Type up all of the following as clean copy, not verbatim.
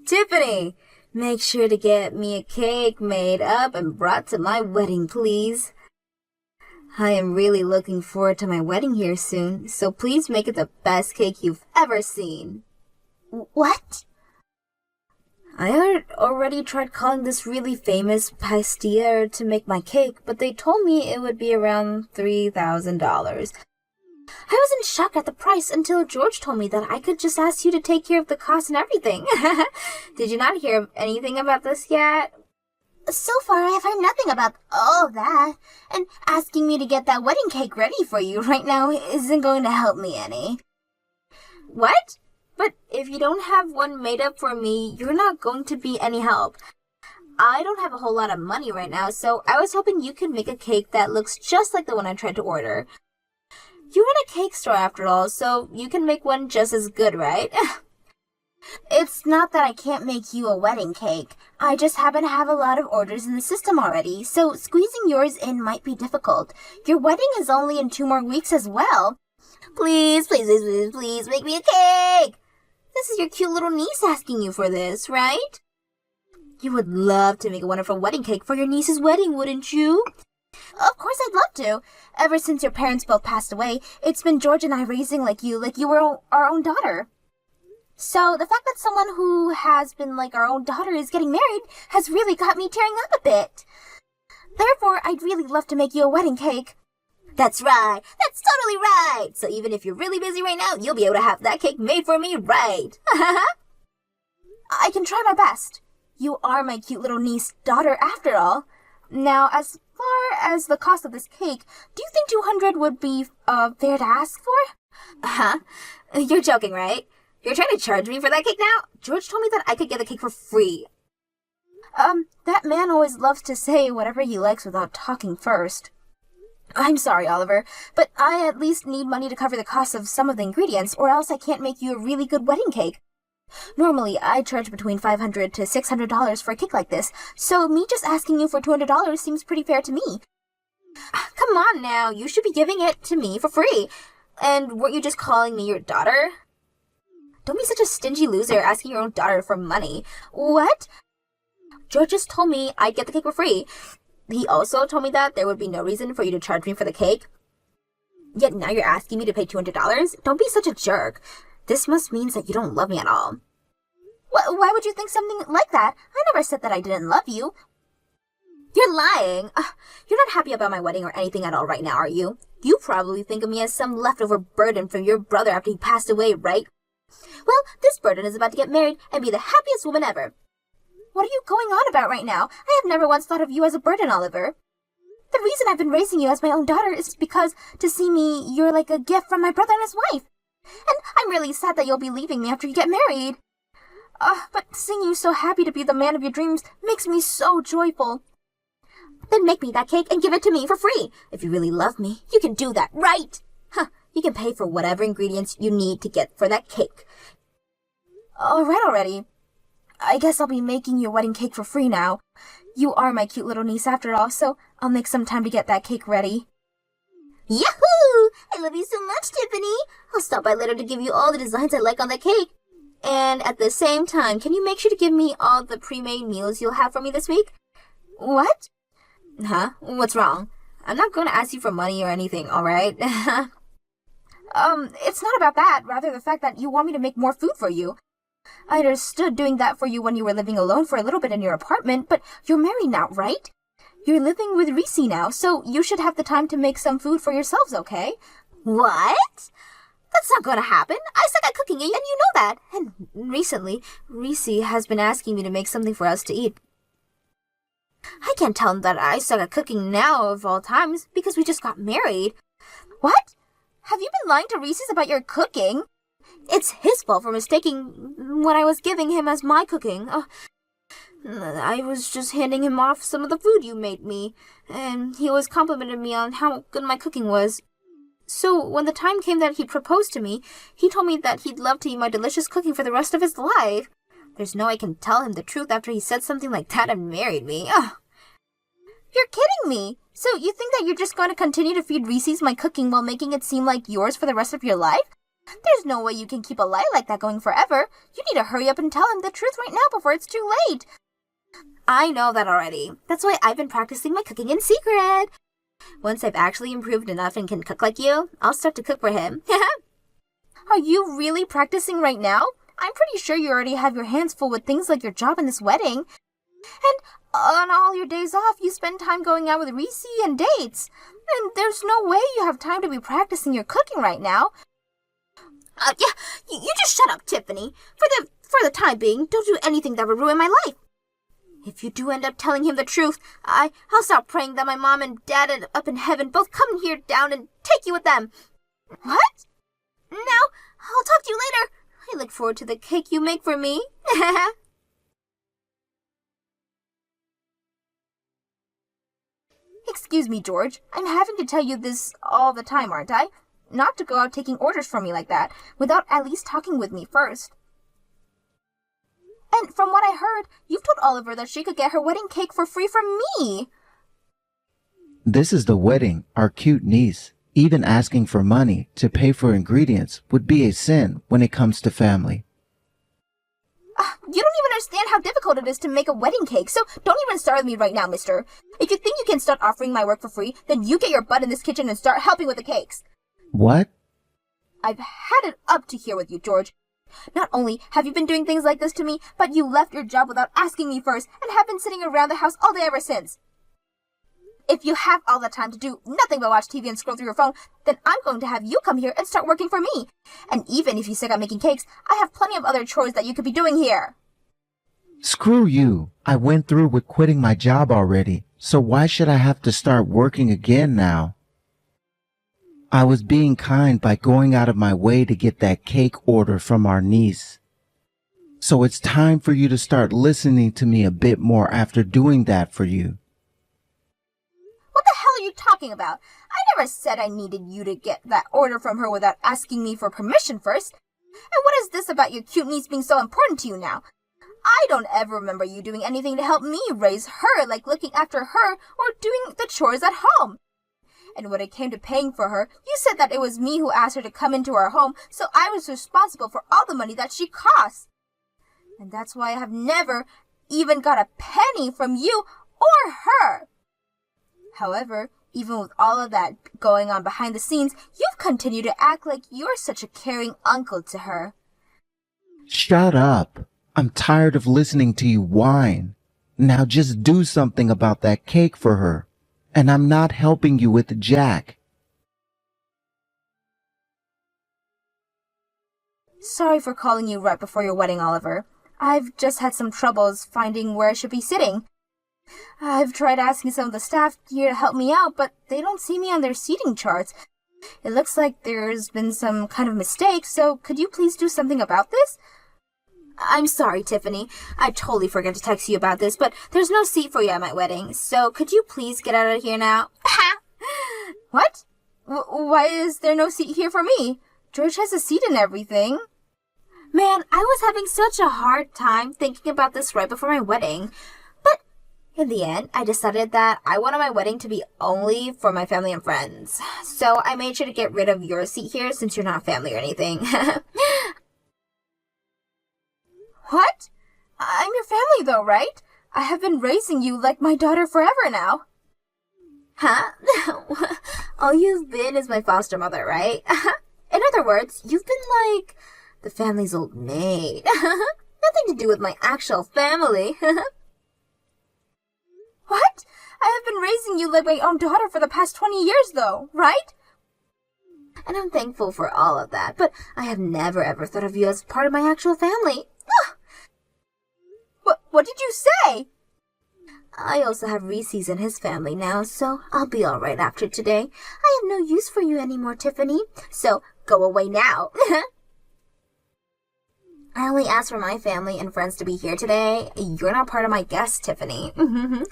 Tiffany, make sure to get me a cake made up and brought to my wedding, please. I am really looking forward to my wedding here soon, so please make it the best cake you've ever seen. What? I had already tried calling this really famous pastier to make my cake, but they told me it would be around $3,000. I was in shock at the price until George told me that I could just ask you to take care of the cost and everything. Did you not hear anything about this yet? So far, I have heard nothing about all that, and asking me to get that wedding cake ready for you right now isn't going to help me any. What? But if you don't have one made up for me, you're not going to be any help. I don't have a whole lot of money right now, so I was hoping you could make a cake that looks just like the one I tried to order. You run a cake store after all, so you can make one just as good, right? It's not that I can't make you a wedding cake. I just happen to have a lot of orders in the system already, so squeezing yours in might be difficult. Your wedding is only in 2 more weeks as well. Please, please, please, please, please make me a cake! This is your cute little niece asking you for this, right? You would love to make a wonderful wedding cake for your niece's wedding, wouldn't you? Of course I'd love to. Ever since your parents both passed away, it's been George and I raising like you were our own daughter. So the fact that someone who has been like our own daughter is getting married has really got me tearing up a bit. Therefore, I'd really love to make you a wedding cake. That's right. That's totally right. So even if you're really busy right now, you'll be able to have that cake made for me, right? I can try my best. You are my cute little niece daughter after all. Now, as far as the cost of this cake, do you think 200 would be fair to ask for? You're joking, right? You're trying to charge me for that cake now? George told me that I could get the cake for free. That man always loves to say whatever he likes without talking first. I'm sorry, Oliver, but I at least need money to cover the cost of some of the ingredients, or else I can't make you a really good wedding cake. Normally, I charge between $500 to $600 for a cake like this, so me just asking you for $200 seems pretty fair to me. Come on now, you should be giving it to me for free. And weren't you just calling me your daughter? Don't be such a stingy loser asking your own daughter for money. What? George just told me I'd get the cake for free. He also told me that there would be no reason for you to charge me for the cake. Yet now you're asking me to pay $200? Don't be such a jerk. This must mean that you don't love me at all. Why would you think something like that? I never said that I didn't love you. You're lying. You're not happy about my wedding or anything at all right now, are you? You probably think of me as some leftover burden from your brother after he passed away, right? Well, this burden is about to get married and be the happiest woman ever. What are you going on about right now? I have never once thought of you as a burden, Oliver. The reason I've been raising you as my own daughter is because to see me, you're like a gift from my brother and his wife. And I'm really sad that you'll be leaving me after you get married. But seeing you so happy to be the man of your dreams makes me so joyful. Then make me that cake and give it to me for free. If you really love me, you can do that, right? You can pay for whatever ingredients you need to get for that cake. All right already. I guess I'll be making your wedding cake for free now. You are my cute little niece after all, so I'll make some time to get that cake ready. Yahoo! I love you so much, Tiffany. I'll stop by later to give you all the designs I like on the cake. And at the same time, can you make sure to give me all the pre-made meals you'll have for me this week? What? What's wrong? I'm not going to ask you for money or anything, alright? It's not about that. Rather the fact that you want me to make more food for you. I understood doing that for you when you were living alone for a little bit in your apartment, but you're married now, right? You're living with Reese now, so you should have the time to make some food for yourselves, okay? What? That's not going to happen. I suck at cooking, and you know that. And recently, Reese has been asking me to make something for us to eat. I can't tell him that I suck at cooking now of all times because we just got married. What? Have you been lying to Reese about your cooking? It's his fault for mistaking what I was giving him as my cooking. I was just handing him off some of the food you made me, and he always complimented me on how good my cooking was. So when the time came that he proposed to me, he told me that he'd love to eat my delicious cooking for the rest of his life. There's no way I can tell him the truth after he said something like that and married me. You're kidding me! So you think that you're just going to continue to feed Reese's my cooking while making it seem like yours for the rest of your life? There's no way you can keep a lie like that going forever. You need to hurry up and tell him the truth right now before it's too late. I know that already. That's why I've been practicing my cooking in secret. Once I've actually improved enough and can cook like you, I'll start to cook for him. Are you really practicing right now? I'm pretty sure you already have your hands full with things like your job and this wedding. And on all your days off, you spend time going out with Reese and dates. And there's no way you have time to be practicing your cooking right now. Yeah, you just shut up, Tiffany. For the time being, don't do anything that would ruin my life. If you do end up telling him the truth, I'll stop praying that my mom and dad up in heaven both come here down and take you with them. What? Now, I'll talk to you later. I look forward to the cake you make for me. Excuse me, George. I'm having to tell you this all the time, aren't I? Not to go out taking orders from me like that, without at least talking with me first. And from what I heard, you've told Oliver that she could get her wedding cake for free from me. This is the wedding, our cute niece. Even asking for money to pay for ingredients would be a sin when it comes to family. You don't even understand how difficult it is to make a wedding cake, so don't even start with me right now, mister. If you think you can start offering my work for free, then you get your butt in this kitchen and start helping with the cakes. What? I've had it up to here with you, George. Not only have you been doing things like this to me, but you left your job without asking me first and have been sitting around the house all day ever since. If you have all the time to do nothing but watch TV and scroll through your phone, then I'm going to have you come here and start working for me. And even if you suck at making cakes, I have plenty of other chores that you could be doing here. Screw you. I went through with quitting my job already, so why should I have to start working again now? I was being kind by going out of my way to get that cake order from our niece. So it's time for you to start listening to me a bit more after doing that for you. What the hell are you talking about? I never said I needed you to get that order from her without asking me for permission first. And what is this about your cute niece being so important to you now? I don't ever remember you doing anything to help me raise her, like looking after her or doing the chores at home. And when it came to paying for her, you said that it was me who asked her to come into our home, so I was responsible for all the money that she costs. And that's why I have never even got a penny from you or her. However, even with all of that going on behind the scenes, you've continued to act like you're such a caring uncle to her. Shut up. I'm tired of listening to you whine. Now just do something about that cake for her. And I'm not helping you with Jack. Sorry for calling you right before your wedding, Oliver. I've just had some troubles finding where I should be sitting. I've tried asking some of the staff here to help me out, but they don't see me on their seating charts. It looks like there's been some kind of mistake, so could you please do something about this? I'm sorry, Tiffany. I totally forgot to text you about this, but there's no seat for you at my wedding, so could you please get out of here now? What? Why is there no seat here for me? George has a seat and everything. Man, I was having such a hard time thinking about this right before my wedding. But in the end, I decided that I wanted my wedding to be only for my family and friends. So I made sure to get rid of your seat here since you're not family or anything. What? I'm your family though, right? I have been raising you like my daughter forever now. Huh? All you've been is my foster mother, right? In other words, you've been like the family's old maid. Nothing to do with my actual family. What? I have been raising you like my own daughter for the past 20 years though, right? And I'm thankful for all of that, but I have never ever thought of you as part of my actual family. What did you say? I also have Reese's and his family now, so I'll be alright after today. I have no use for you anymore, Tiffany, so go away now. I only asked for my family and friends to be here today. You're not part of my guests, Tiffany. Then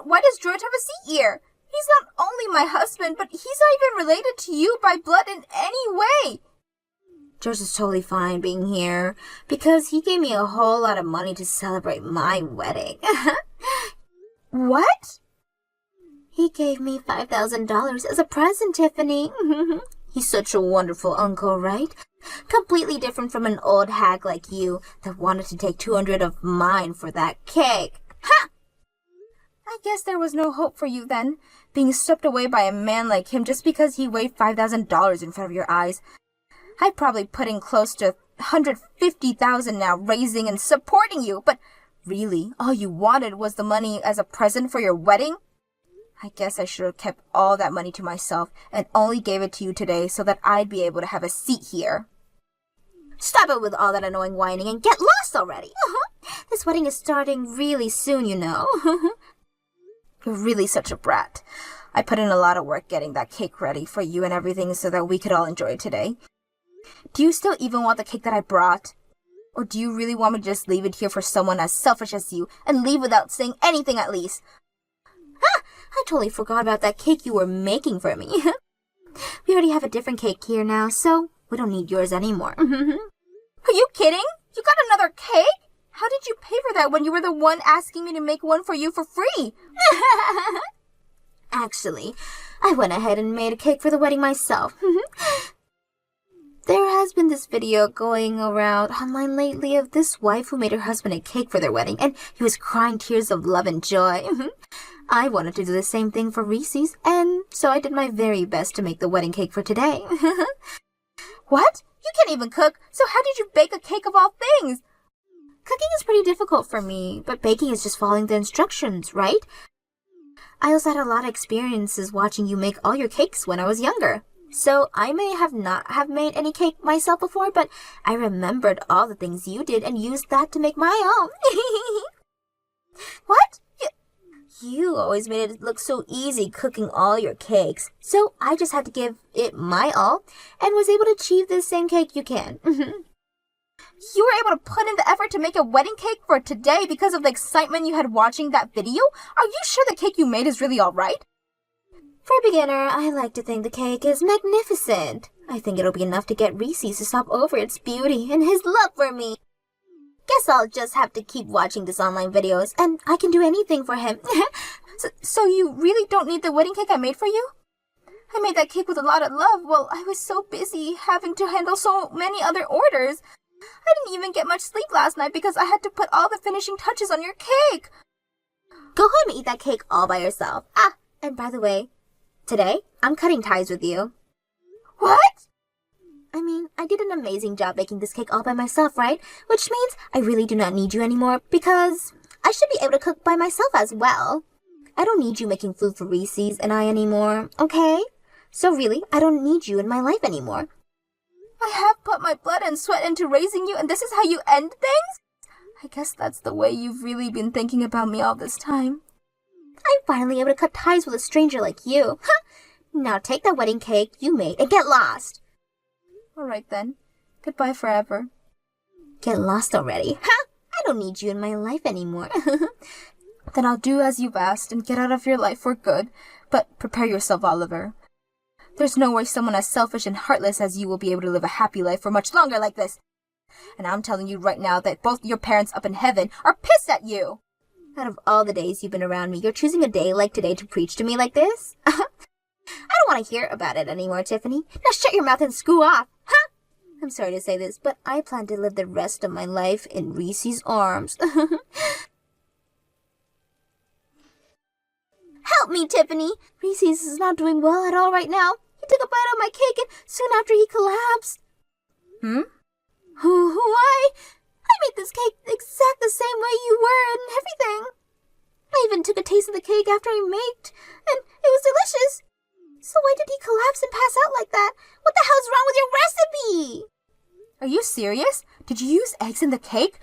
why does George have a seat here? He's not only my husband, but he's not even related to you by blood in any way. George is totally fine being here because he gave me a whole lot of money to celebrate my wedding. What? He gave me $5,000 as a present, Tiffany. He's such a wonderful uncle, right? Completely different from an old hag like you that wanted to take 200 of mine for that cake. Ha! I guess there was no hope for you then, being swept away by a man like him just because he waved $5,000 in front of your eyes. I'd probably put in close to $150,000 now, raising and supporting you, but really, all you wanted was the money as a present for your wedding? I guess I should have kept all that money to myself and only gave it to you today so that I'd be able to have a seat here. Stop it with all that annoying whining and get lost already. This wedding is starting really soon, you know. You're really such a brat. I put in a lot of work getting that cake ready for you and everything so that we could all enjoy it today. Do you still even want the cake that I brought? Or do you really want me to just leave it here for someone as selfish as you and leave without saying anything at least? I totally forgot about that cake you were making for me. We already have a different cake here now, so we don't need yours anymore. Are you kidding? You got another cake? How did you pay for that when you were the one asking me to make one for you for free? Actually, I went ahead and made a cake for the wedding myself. There has been this video going around online lately of this wife who made her husband a cake for their wedding, and he was crying tears of love and joy. I wanted to do the same thing for Reese's, and so I did my very best to make the wedding cake for today. What? You can't even cook, so how did you bake a cake of all things? Cooking is pretty difficult for me, but baking is just following the instructions, right? I also had a lot of experiences watching you make all your cakes when I was younger. So I may have not have made any cake myself before, but I remembered all the things you did and used that to make my own. What? You always made it look so easy cooking all your cakes. So I just had to give it my all and was able to achieve the same cake you can. You were able to put in the effort to make a wedding cake for today because of the excitement you had watching that video? Are you sure the cake you made is really all right? For a beginner, I like to think the cake is magnificent. I think it'll be enough to get Reese's to stop over its beauty and his love for me. Guess I'll just have to keep watching these online videos, and I can do anything for him. So you really don't need the wedding cake I made for you? I made that cake with a lot of love while I was so busy having to handle so many other orders. I didn't even get much sleep last night because I had to put all the finishing touches on your cake. Go home and eat that cake all by yourself. Ah, and by the way, today, I'm cutting ties with you. What? I mean, I did an amazing job making this cake all by myself, right? Which means I really do not need you anymore because I should be able to cook by myself as well. I don't need you making food for Reese's and I anymore, okay? So really, I don't need you in my life anymore. I have put my blood and sweat into raising you and this is how you end things? I guess that's the way you've really been thinking about me all this time. I'm finally able to cut ties with a stranger like you. Now take that wedding cake you made and get lost. All right then. Goodbye forever. Get lost already. I don't need you in my life anymore. Then I'll do as you've asked and get out of your life for good. But prepare yourself, Oliver. There's no way someone as selfish and heartless as you will be able to live a happy life for much longer like this. And I'm telling you right now that both your parents up in heaven are pissed at you. Out of all the days you've been around me, you're choosing a day like today to preach to me like this? I don't want to hear about it anymore, Tiffany. Now shut your mouth and screw off. I'm sorry to say this, but I plan to live the rest of my life in Reese's arms. Help me, Tiffany! Reese's is not doing well at all right now. He took a bite of my cake and soon after he collapsed. Why? I made this cake exact the same way you were and everything. I even took a taste of the cake after I made, and it was delicious. So why did he collapse and pass out like that? What the hell's wrong with your recipe? Are you serious? Did you use eggs in the cake?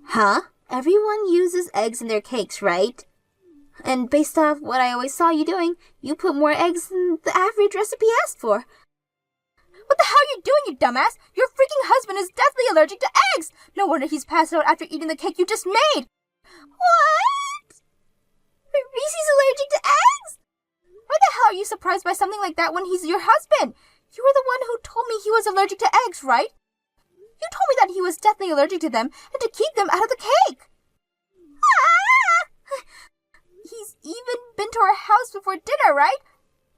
Huh? Everyone uses eggs in their cakes, right? And based off what I always saw you doing, you put more eggs than the average recipe asked for. What the hell are you doing, you dumbass? Your freaking husband is deathly allergic to eggs! No wonder he's passed out after eating the cake you just made! What? Reese's allergic to eggs? Why the hell are you surprised by something like that when he's your husband? You were the one who told me he was allergic to eggs, right? You told me that he was deathly allergic to them and to keep them out of the cake. He's even been to our house before dinner, right?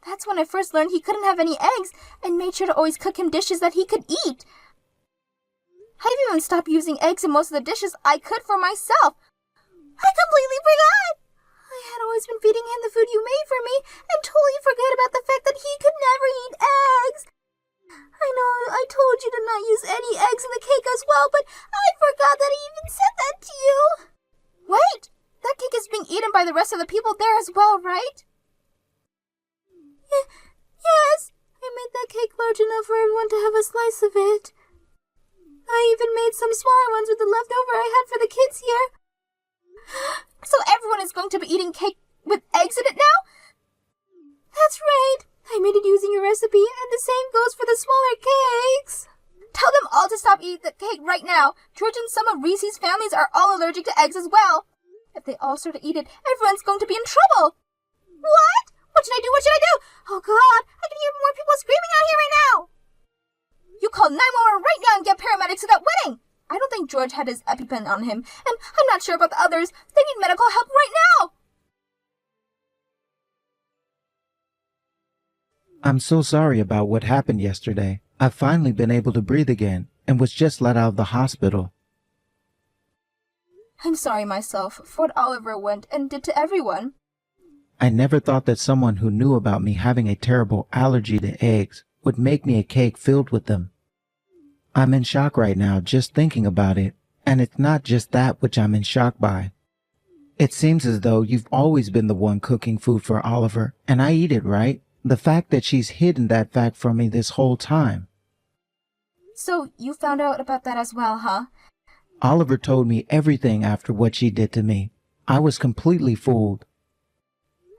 That's when I first learned he couldn't have any eggs and made sure to always cook him dishes that he could eat. I've even stopped using eggs in most of the dishes I could for myself. I completely forgot! I had always been feeding him the food you made for me and totally forgot about the fact that he could never eat eggs. I know I told you to not use any eggs in the cake as well, but I forgot that I even said that to you. Wait! That cake is being eaten by the rest of the people there as well, right? Yes, I made that cake large enough for everyone to have a slice of it. I even made some smaller ones with the leftover I had for the kids here. So everyone is going to be eating cake with eggs in it now? That's right. I made it using your recipe, and the same goes for the smaller cakes. Tell them all to stop eating the cake right now. George and some of Reese's families are all allergic to eggs as well. If they all start to eat it, everyone's going to be in trouble. What? What should I do? What should I do? Oh, God. I can hear more people screaming out here right now. You call 911 right now and get paramedics to that wedding. I don't think George had his EpiPen on him, and I'm not sure about the others. They need medical help right now. I'm so sorry about what happened yesterday. I've finally been able to breathe again and was just let out of the hospital. I'm sorry myself for what Oliver went and did to everyone. I never thought that someone who knew about me having a terrible allergy to eggs would make me a cake filled with them. I'm in shock right now just thinking about it, and it's not just that which I'm in shock by. It seems as though you've always been the one cooking food for Oliver, and I eat it, right? The fact that she's hidden that fact from me this whole time. So you found out about that as well, huh? Oliver told me everything after what she did to me. I was completely fooled.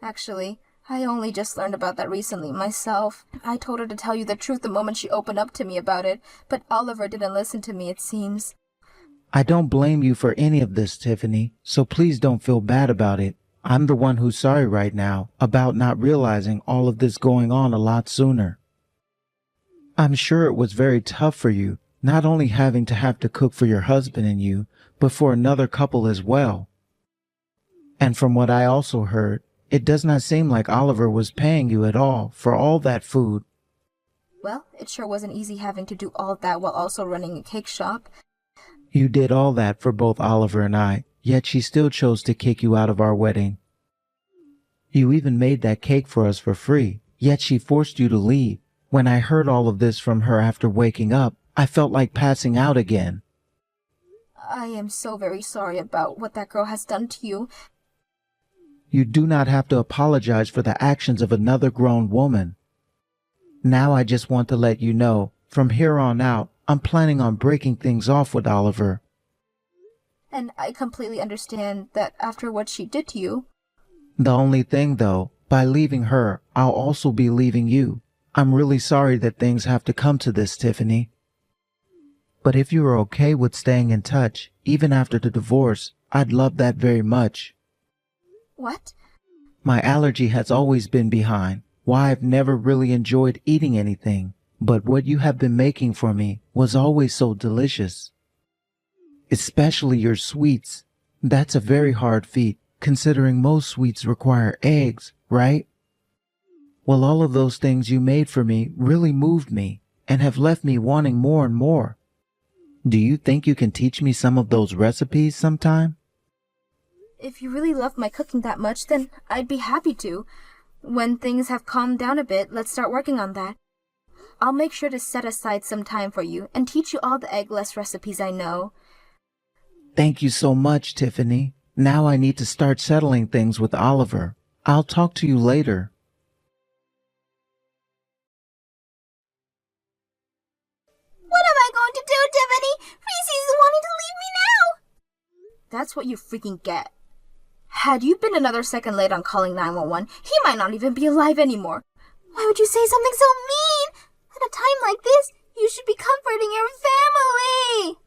Actually, I only just learned about that recently myself. I told her to tell you the truth the moment she opened up to me about it, but Oliver didn't listen to me, it seems. I don't blame you for any of this, Tiffany, so please don't feel bad about it. I'm the one who's sorry right now about not realizing all of this going on a lot sooner. I'm sure it was very tough for you, not only having to have to cook for your husband and you, but for another couple as well. And from what I also heard, it does not seem like Oliver was paying you at all for all that food. Well, it sure wasn't easy having to do all that while also running a cake shop. You did all that for both Oliver and I, yet she still chose to kick you out of our wedding. You even made that cake for us for free, yet she forced you to leave. When I heard all of this from her after waking up, I felt like passing out again. I am so very sorry about what that girl has done to you. You do not have to apologize for the actions of another grown woman. Now I just want to let you know, from here on out, I'm planning on breaking things off with Oliver. And I completely understand that after what she did to you. The only thing, though, by leaving her, I'll also be leaving you. I'm really sorry that things have to come to this, Tiffany. But if you are okay with staying in touch, even after the divorce, I'd love that very much. What? My allergy has always been behind, why I've never really enjoyed eating anything, but what you have been making for me was always so delicious. Especially your sweets. That's a very hard feat, considering most sweets require eggs, right? Well, all of those things you made for me really moved me and have left me wanting more and more. Do you think you can teach me some of those recipes sometime? If you really love my cooking that much, then I'd be happy to. When things have calmed down a bit, let's start working on that. I'll make sure to set aside some time for you and teach you all the eggless recipes I know. Thank you so much, Tiffany. Now I need to start settling things with Oliver. I'll talk to you later. What am I going to do, Tiffany? Reese's wanting to leave me now. That's what you freaking get. Had you been another second late on calling 911, he might not even be alive anymore. Why would you say something so mean? At a time like this, you should be comforting your family.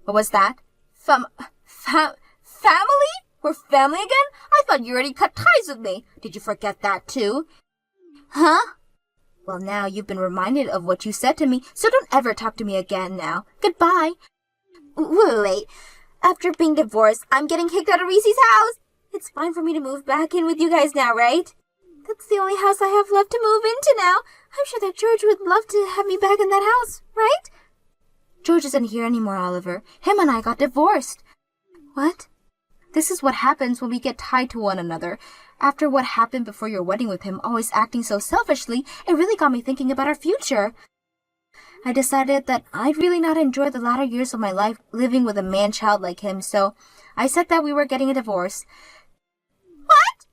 What was that? Family? We're family again? I thought you already cut ties with me. Did you forget that too? Huh? Well, now you've been reminded of what you said to me, so don't ever talk to me again now. Goodbye. Wait. After being divorced, I'm getting kicked out of Reese's house. It's fine for me to move back in with you guys now, right? It's the only house I have left to move into now. I'm sure that George would love to have me back in that house, right? George isn't here anymore, Oliver. Him and I got divorced. What? This is what happens when we get tied to one another. After what happened before your wedding with him, always acting so selfishly, it really got me thinking about our future. I decided that I'd really not enjoy the latter years of my life living with a man-child like him, so I said that we were getting a divorce. What?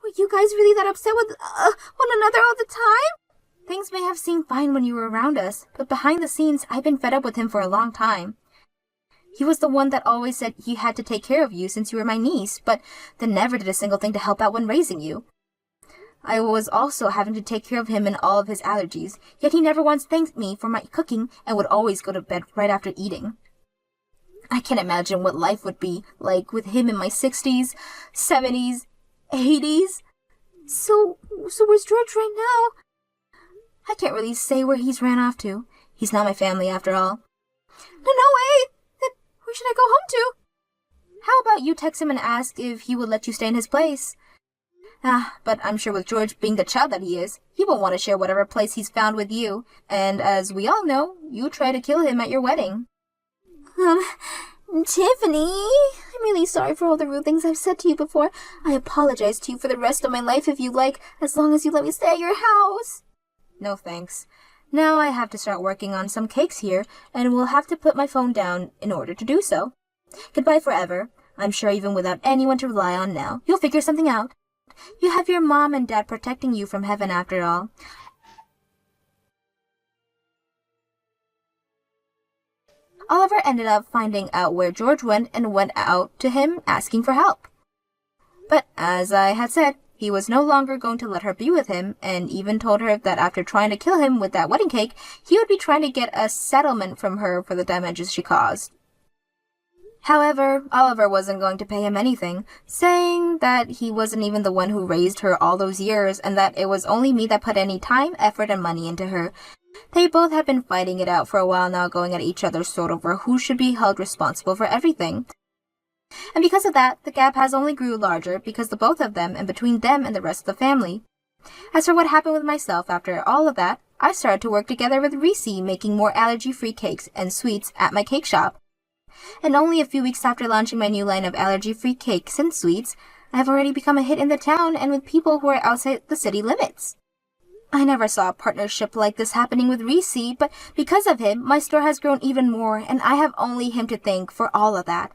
Were you guys really that upset with one another all the time? Things may have seemed fine when you were around us, but behind the scenes, I've been fed up with him for a long time. He was the one that always said he had to take care of you since you were my niece, but then never did a single thing to help out when raising you. I was also having to take care of him and all of his allergies, yet he never once thanked me for my cooking and would always go to bed right after eating. I can't imagine what life would be like with him in my 60s, 70s, 80s. So where's George right now? I can't really say where he's ran off to. He's not my family after all. No way! Then where should I go home to? How about you text him and ask if he would let you stay in his place? But I'm sure with George being the child that he is, he won't want to share whatever place he's found with you. And as we all know, you tried to kill him at your wedding. Tiffany, I'm really sorry for all the rude things I've said to you before. I apologize to you for the rest of my life if you like, as long as you let me stay at your house. No thanks. Now I have to start working on some cakes here, and will have to put my phone down in order to do so. Goodbye forever. I'm sure even without anyone to rely on now, you'll figure something out. You have your mom and dad protecting you from heaven after all. Oliver ended up finding out where George went and went out to him asking for help. But as I had said, he was no longer going to let her be with him, and even told her that after trying to kill him with that wedding cake, he would be trying to get a settlement from her for the damages she caused. However, Oliver wasn't going to pay him anything, saying that he wasn't even the one who raised her all those years, and that it was only me that put any time, effort, and money into her. They both had been fighting it out for a while now, going at each other's throat over who should be held responsible for everything. And because of that, the gap has only grew larger because the both of them and between them and the rest of the family. As for what happened with myself after all of that, I started to work together with Reese, making more allergy-free cakes and sweets at my cake shop. And only a few weeks after launching my new line of allergy-free cakes and sweets, I have already become a hit in the town and with people who are outside the city limits. I never saw a partnership like this happening with Reese, but because of him, my store has grown even more, and I have only him to thank for all of that.